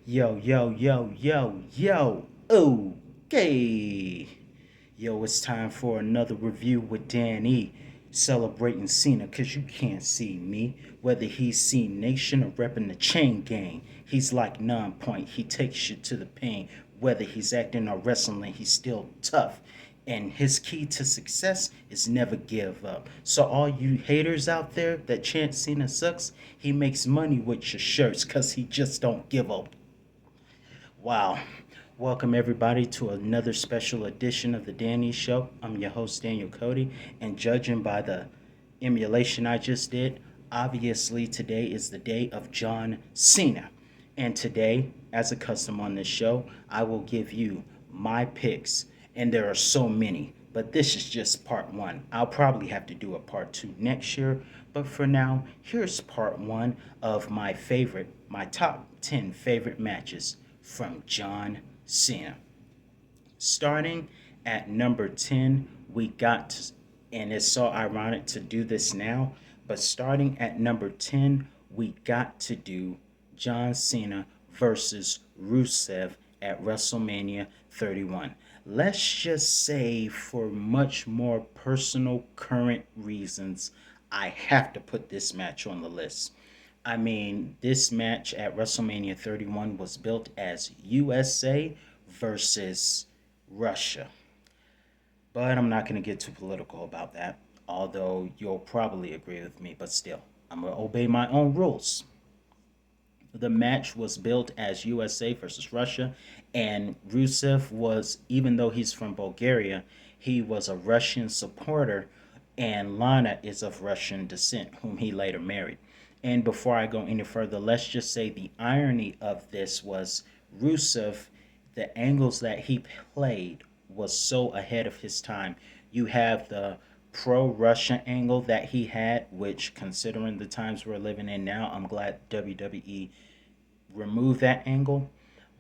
Yo, yo, yo, yo, yo. Okay. Yo, it's time for another review with Dan E. Celebrating Cena, cause you can't see me. Whether he's seen Nation or repping the chain gang. He's like non-point, he takes you to the pain. Whether he's acting or wrestling, he's still tough. And his key to success is never give up. So all you haters out there that chant Cena sucks, he makes money with your shirts cause he just don't give up. Wow. Welcome, everybody, to another special edition of The Danny Show. I'm your host, Daniel Cody, and judging by the emulation I just did, obviously today is the day of John Cena. And today, as a custom on this show, I will give you my picks, and there are so many, but this is just part one. I'll probably have to do a part two next year, but for now, here's part one of my top 10 favorite matches from John Cena. Starting at number 10, we got, and it's so ironic to do this now, but starting at number 10, we got to do John Cena versus Rusev at WrestleMania 31. Let's just say, for much more personal, current reasons, I have to put this match on the list. I mean, this match at WrestleMania 31 was built as USA versus Russia. But I'm not going to get too political about that, although you'll probably agree with me, but still, I'm going to obey my own rules. The match was built as USA versus Russia, and Rusev was, even though he's from Bulgaria, he was a Russian supporter, and Lana is of Russian descent, whom he later married. And before I go any further, let's just say the irony of this was Rusev, the angles that he played was so ahead of his time. You have the pro Russia angle that he had, which, considering the times we're living in now, I'm glad WWE remove that angle.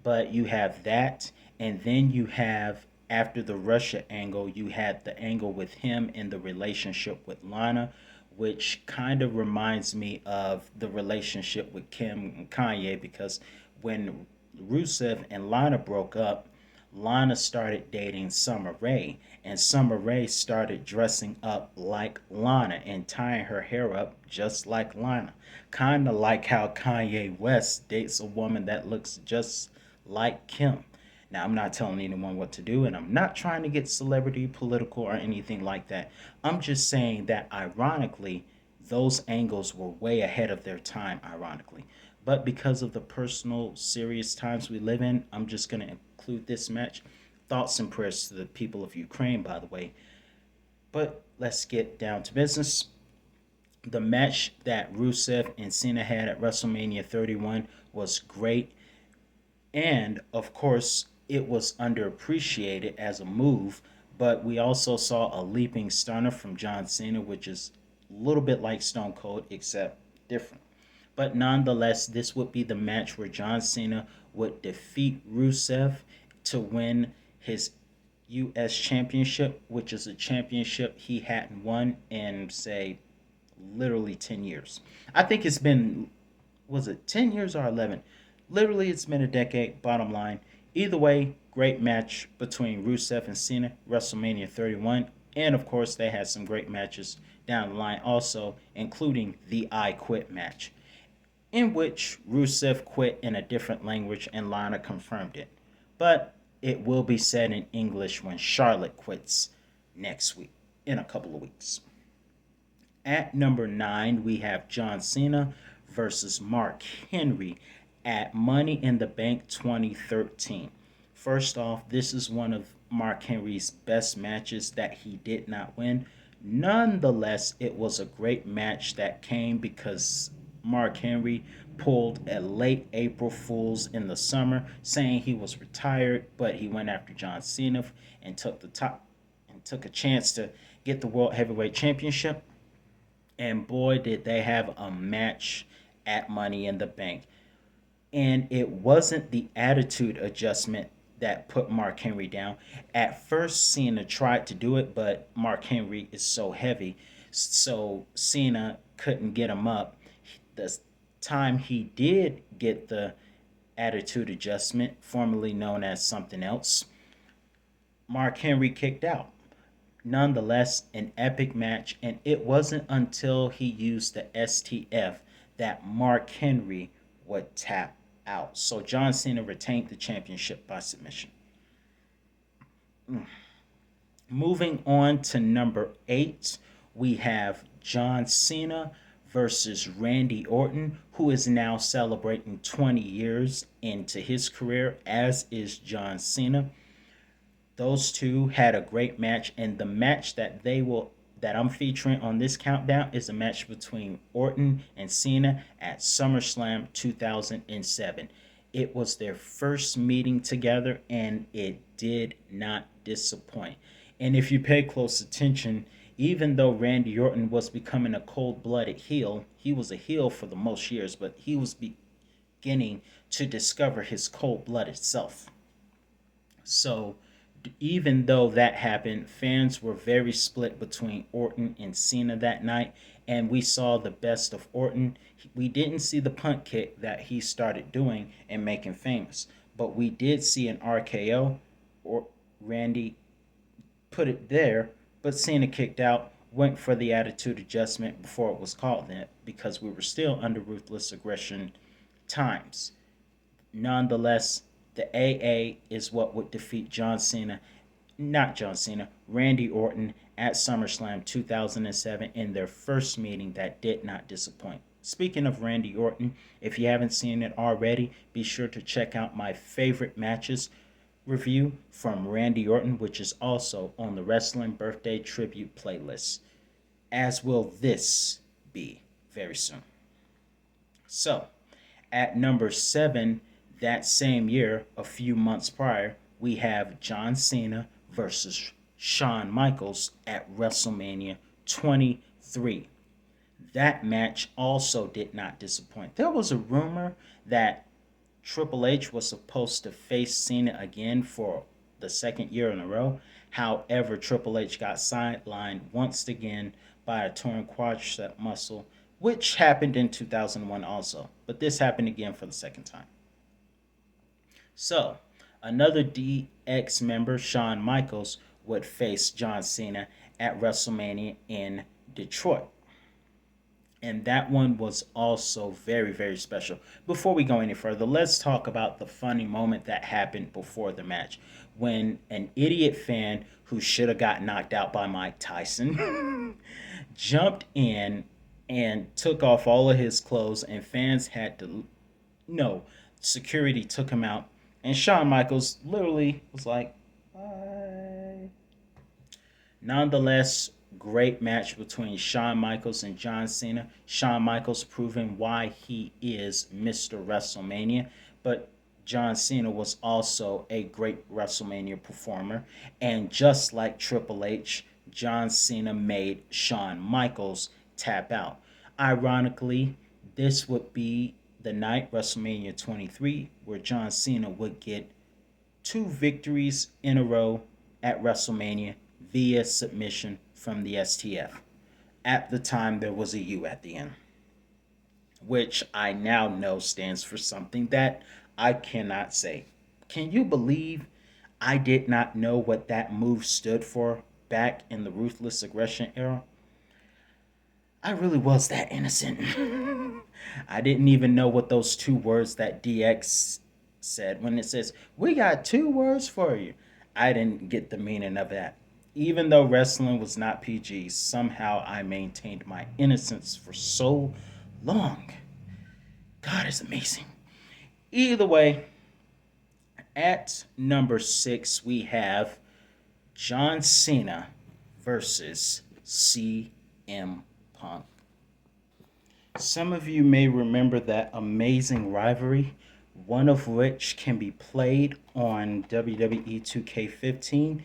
But you have that, and then you have, after the Russia angle, you had the angle with him in the relationship with Lana, which kind of reminds me of the relationship with Kim and Kanye, because when Rusev and Lana broke up, Lana started dating Summer Rae, and Summer Rae started dressing up like Lana and tying her hair up just like Lana. Kind of like how Kanye West dates a woman that looks just like Kim. Now, I'm not telling anyone what to do, and I'm not trying to get celebrity, political, or anything like that. I'm just saying that, ironically, those angles were way ahead of their time, ironically. But because of the personal, serious times we live in, I'm just going to include this match. Thoughts and prayers to the people of Ukraine, by the way. But let's get down to business. The match that Rusev and Cena had at WrestleMania 31 was great. And of course, it was underappreciated as a move, but we also saw a leaping stunner from John Cena, which is a little bit like Stone Cold, except different. But nonetheless, this would be the match where John Cena would defeat Rusev to win his U.S. Championship, which is a championship he hadn't won in, say, literally 10 years. I think it's been, was it 10 years or 11? Literally, it's been a decade, bottom line. Either way, great match between Rusev and Cena, WrestleMania 31. And of course, they had some great matches down the line also, including the I Quit match, in which Rusev quit in a different language and Lana confirmed it. But it will be said in English when Charlotte quits next week, in a couple of weeks. At number 9, we have John Cena versus Mark Henry at Money in the Bank 2013. First off, this is one of Mark Henry's best matches that he did not win. Nonetheless, it was a great match that came because Mark Henry pulled a late April Fool's in the summer, saying he was retired, but he went after John Cena and took a chance to get the World Heavyweight Championship. And boy, did they have a match at Money in the Bank. And it wasn't the attitude adjustment that put Mark Henry down. At first, Cena tried to do it, but Mark Henry is so heavy, so Cena couldn't get him up. The time he did get the Attitude Adjustment, formerly known as something else, Mark Henry kicked out. Nonetheless, an epic match, and it wasn't until he used the STF that Mark Henry would tap out. So John Cena retained the championship by submission. Moving on to number 8, we have John Cena versus Randy Orton, who is now celebrating 20 years into his career, as is John Cena. Those two had a great match, and the match that I'm featuring on this countdown is a match between Orton and Cena at SummerSlam 2007. It was their first meeting together, and it did not disappoint. And if you pay close attention, even though Randy Orton was becoming a cold-blooded heel, he was a heel for the most years, but he was beginning to discover his cold-blooded self. So even though that happened, fans were very split between Orton and Cena that night, and we saw the best of Orton. We didn't see the punt kick that he started doing and making famous, but we did see an RKO, or Randy put it there, but Cena kicked out, went for the attitude adjustment before it was called that, because we were still under ruthless aggression times. Nonetheless, the AA is what would defeat Randy Orton at SummerSlam 2007 in their first meeting that did not disappoint. Speaking of Randy Orton, if you haven't seen it already, be sure to check out my favorite matches review from Randy Orton, which is also on the Wrestling Birthday Tribute playlist, as will this be very soon. So, at number 7, that same year, a few months prior, we have John Cena versus Shawn Michaels at WrestleMania 23. That match also did not disappoint. There was a rumor that Triple H was supposed to face Cena again for the second year in a row. However, Triple H got sidelined once again by a torn quadricep muscle, which happened in 2001 also. But this happened again for the second time. So, another DX member, Shawn Michaels, would face John Cena at WrestleMania in Detroit. And that one was also very, very special. Before we go any further, let's talk about the funny moment that happened before the match. When an idiot fan who should have got knocked out by Mike Tyson jumped in and took off all of his clothes, and fans had to, no, security took him out. And Shawn Michaels literally was like, bye. Nonetheless, great match between Shawn Michaels and John Cena. Shawn Michaels proving why he is Mr. WrestleMania, but John Cena was also a great WrestleMania performer. And just like Triple H, John Cena made Shawn Michaels tap out. Ironically, this would be the night, WrestleMania 23, where John Cena would get 2 victories in a row at WrestleMania via submission from the STF. At the time, there was a U at the end, which I now know stands for something that I cannot say. Can you believe I did not know what that move stood for back in the Ruthless Aggression era? I really was that innocent. I didn't even know what those 2 words that DX said when it says, "We got 2 words for you." I didn't get the meaning of that. Even though wrestling was not PG, somehow I maintained my innocence for so long. God is amazing. Either way, at number 6, we have John Cena versus CM Punk. Some of you may remember that amazing rivalry, one of which can be played on WWE 2K15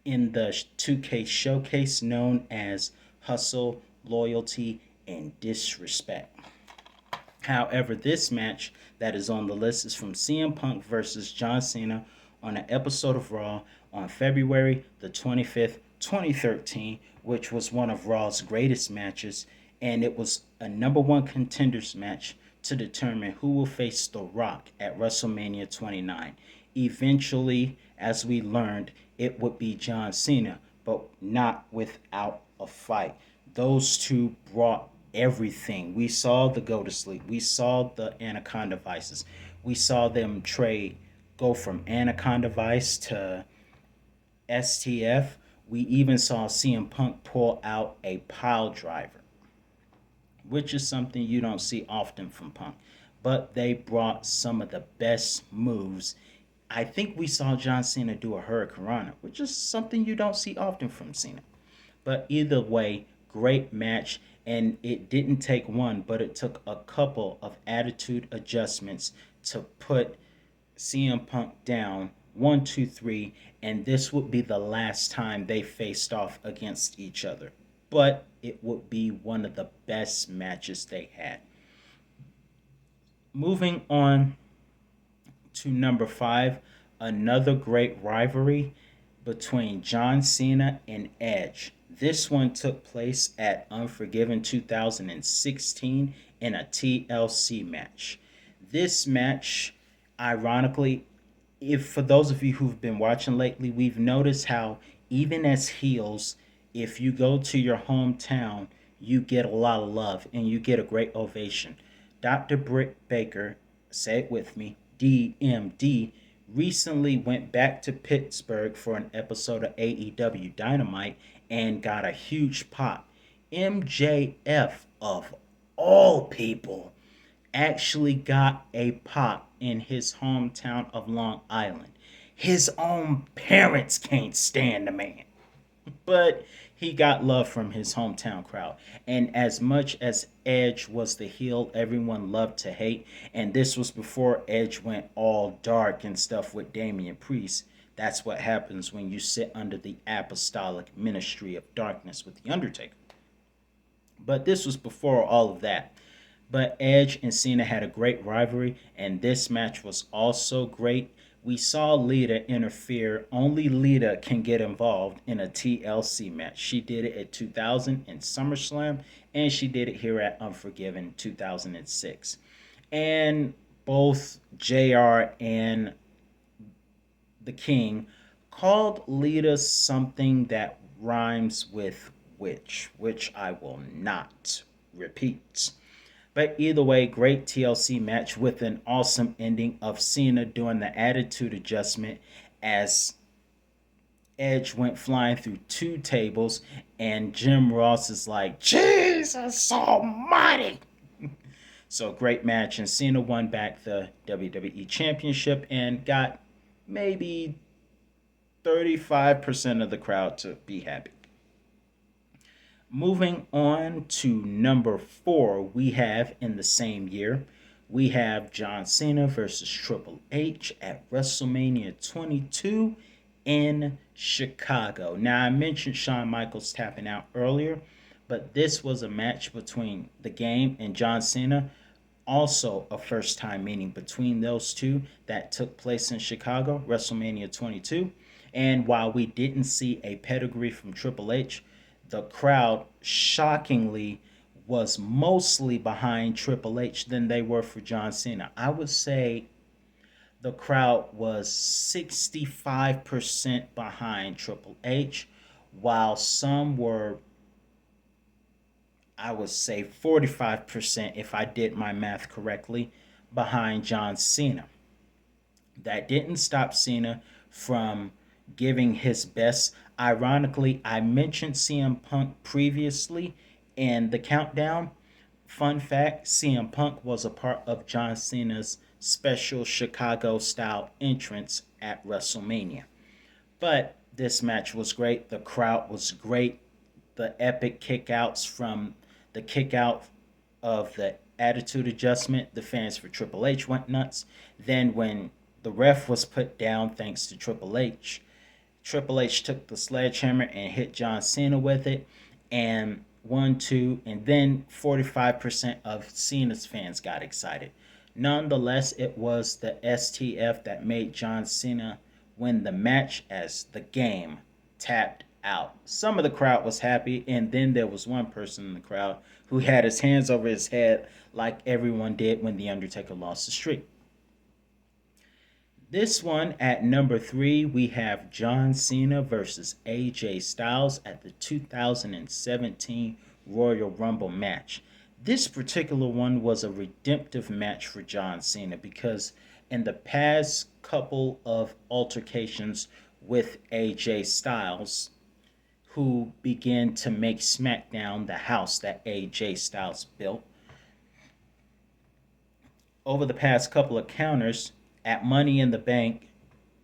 in the 2K showcase known as Hustle, Loyalty, and Disrespect. However, this match that is on the list is from CM Punk versus John Cena on an episode of Raw on February the 25th, 2013, which was one of Raw's greatest matches, and it was a number 1 contenders match to determine who will face The Rock at WrestleMania 29. Eventually, as we learned, it would be John Cena, but not without a fight. Those two brought everything. We saw the go to sleep. We saw the Anaconda Vices. We saw them trade go from Anaconda Vice to STF. We even saw CM Punk pull out a pile driver, which is something you don't see often from Punk. But they brought some of the best moves. I think we saw John Cena do a Hurricane, which is something you don't see often from Cena. But either way, great match. And it didn't take one, but it took a couple of attitude adjustments to put CM Punk down 1, 2, 3, and this would be the last time they faced off against each other. But it would be one of the best matches they had. Moving on to number 5, another great rivalry between John Cena and Edge. This one took place at Unforgiven 2016 in a TLC match. This match, ironically, if for those of you who've been watching lately, we've noticed how even as heels, if you go to your hometown, you get a lot of love and you get a great ovation. Dr. Britt Baker, say it with me, DMD, recently went back to Pittsburgh for an episode of AEW Dynamite and got a huge pop. MJF, of all people, actually got a pop in his hometown of Long Island. His own parents can't stand the man, but he got love from his hometown crowd. And as much as Edge was the heel everyone loved to hate, and this was before Edge went all dark and stuff with Damian Priest, that's what happens when you sit under the apostolic ministry of darkness with The Undertaker. But this was before all of that. But Edge and Cena had a great rivalry, and this match was also great. We saw Lita interfere. Only Lita can get involved in a TLC match. She did it at 2000 in SummerSlam, and she did it here at Unforgiven 2006. And both JR and the King called Lita something that rhymes with which I will not repeat. But either way, great TLC match with an awesome ending of Cena doing the attitude adjustment as Edge went flying through 2 tables, and Jim Ross is like, Jesus Almighty! So great match, and Cena won back the WWE Championship and got maybe 35% of the crowd to be happy. Moving on to number 4, we have in the same year, we have John Cena versus Triple H at WrestleMania 22 in Chicago. Now, I mentioned Shawn Michaels tapping out earlier, but this was a match between The Game and John Cena. Also, a first time meeting between those two that took place in Chicago, WrestleMania 22. And while we didn't see a pedigree from Triple H, the crowd shockingly was mostly behind Triple H than they were for John Cena. I would say the crowd was 65% behind Triple H, while some were, I would say 45%, if I did my math correctly, behind John Cena. That didn't stop Cena from giving his best. Ironically, I mentioned CM Punk previously in the countdown. Fun fact, CM Punk was a part of John Cena's special Chicago style entrance at WrestleMania. But this match was great. The crowd was great. The epic kickouts from the kickout of the attitude adjustment, the fans for Triple H went nuts. Then when the ref was put down thanks to Triple H, Triple H took the sledgehammer and hit John Cena with it. And 1, 2, and then 45% of Cena's fans got excited. Nonetheless, it was the STF that made John Cena win the match as The Game tapped out. Some of the crowd was happy, and then there was one person in the crowd who had his hands over his head like everyone did when The Undertaker lost the streak. This one at number 3, we have John Cena versus AJ Styles at the 2017 Royal Rumble match. This particular one was a redemptive match for John Cena because in the past couple of altercations with AJ Styles, who began to make SmackDown the house that AJ Styles built, over the past couple of counters at Money in the Bank,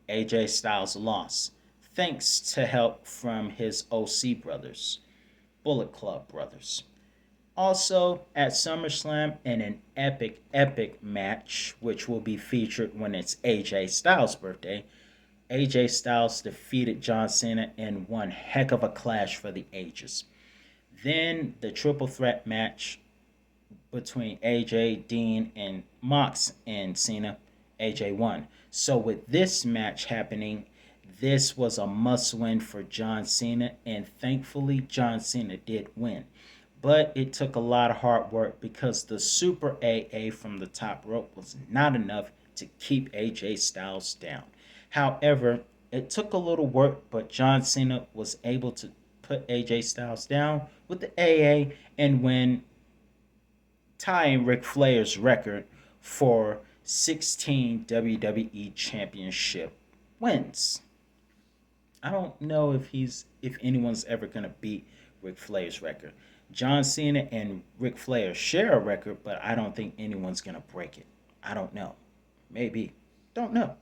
AJ Styles lost, thanks to help from his OC brothers, Bullet Club brothers. Also at SummerSlam in an epic match, which will be featured when it's AJ Styles' birthday, AJ Styles defeated John Cena in one heck of a clash for the ages. Then the triple threat match between AJ, Dean, and Mox and Cena, AJ won. So with this match happening, this was a must win for John Cena, and thankfully John Cena did win. But it took a lot of hard work because the Super AA from the top rope was not enough to keep AJ Styles down. However, it took a little work, but John Cena was able to put AJ Styles down with the AA and win, tying Ric Flair's record for 16 WWE Championship wins. I don't know if anyone's ever gonna beat Ric Flair's record. John Cena and Ric Flair share a record, but I don't think anyone's gonna break it. I don't know. Maybe. Don't know.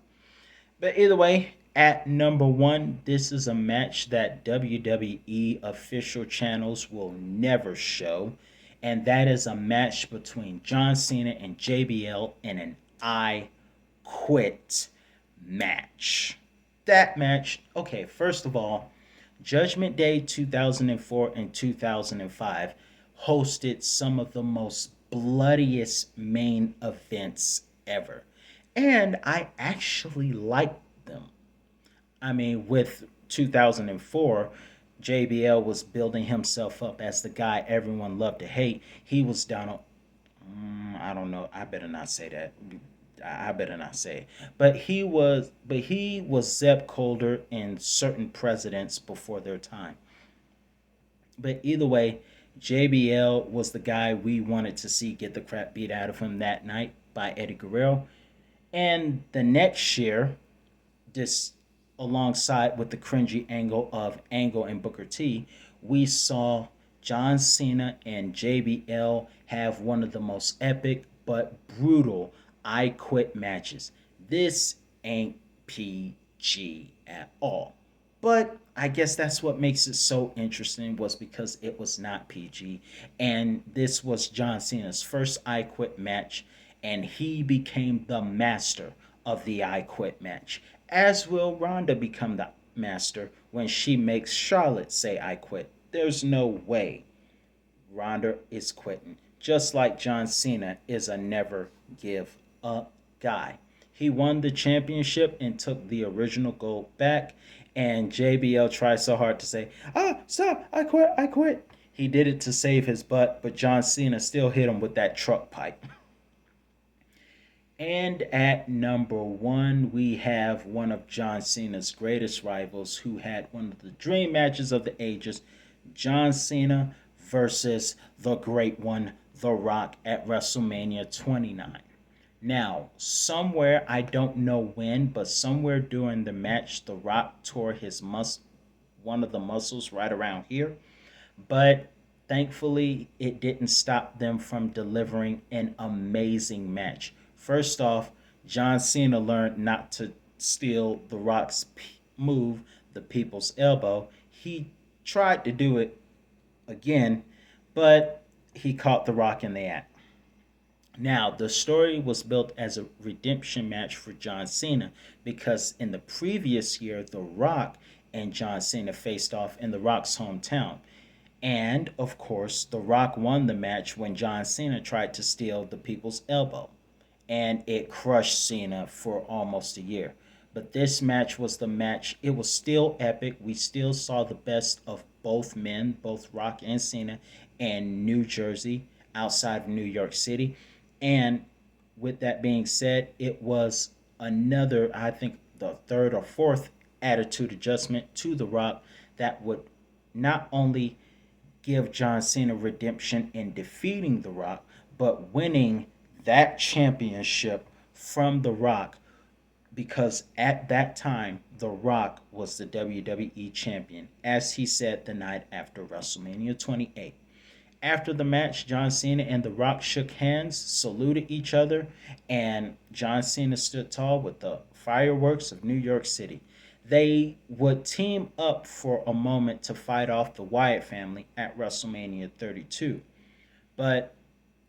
But either way, at number 1, this is a match that WWE official channels will never show, and that is a match between John Cena and JBL in an I Quit match. That match, okay, first of all, Judgment Day 2004 and 2005 hosted some of the most bloodiest main events ever. And I actually liked them. I mean, with 2004, JBL was building himself up as the guy everyone loved to hate. He was Donald. I don't know. I better not say that. I better not say it. But he was Zeb Colder and certain presidents before their time. But either way, JBL was the guy we wanted to see get the crap beat out of him that night by Eddie Guerrero. And the next year, this alongside with the cringy angle of Angle and Booker T, we saw John Cena and JBL have one of the most epic but brutal I Quit matches. This ain't PG at all. But I guess that's what makes it so interesting was because it was not PG. And this was John Cena's first I Quit match, and he became the master of the I Quit match. As will Ronda become the master when she makes Charlotte say I quit. There's no way Ronda is quitting. Just like John Cena is a never give up guy. He won the championship and took the original gold back. And JBL tried so hard to say, stop, I quit, I quit. He did it to save his butt, but John Cena still hit him with that truck pipe. And at number 1, we have one of John Cena's greatest rivals who had one of the dream matches of the ages, John Cena versus the great one, The Rock, at WrestleMania 29. Now, somewhere, I don't know when, but somewhere during the match, The Rock tore one of the muscles right around here. But thankfully, it didn't stop them from delivering an amazing match. First off, John Cena learned not to steal The Rock's move, the People's Elbow. He tried to do it again, but he caught The Rock in the act. Now, the story was built as a redemption match for John Cena because in the previous year, The Rock and John Cena faced off in The Rock's hometown. And, of course, The Rock won the match when John Cena tried to steal the People's Elbow. And it crushed Cena for almost a year. But this match was the match. It was still epic. We still saw the best of both men, both Rock and Cena, in New Jersey. outside of New York City. And with that being said, it was another, I think, the third or fourth attitude adjustment to The Rock that would not only give John Cena redemption in defeating The Rock, but winning that championship from The Rock, because at that time, The Rock was the WWE champion, as he said the night after WrestleMania 28. After the match, John Cena and The Rock shook hands, saluted each other, and John Cena stood tall with the fireworks of New York City. They would team up for a moment to fight off the Wyatt family at WrestleMania 32. But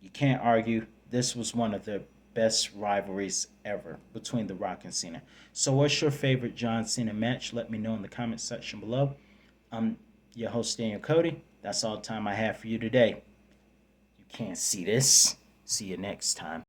you can't argue, this was one of the best rivalries ever between The Rock and Cena. So, what's your favorite John Cena match? Let me know in the comment section below. I'm your host, Daniel Cody. That's all the time I have for you today. You can't see this. See you next time.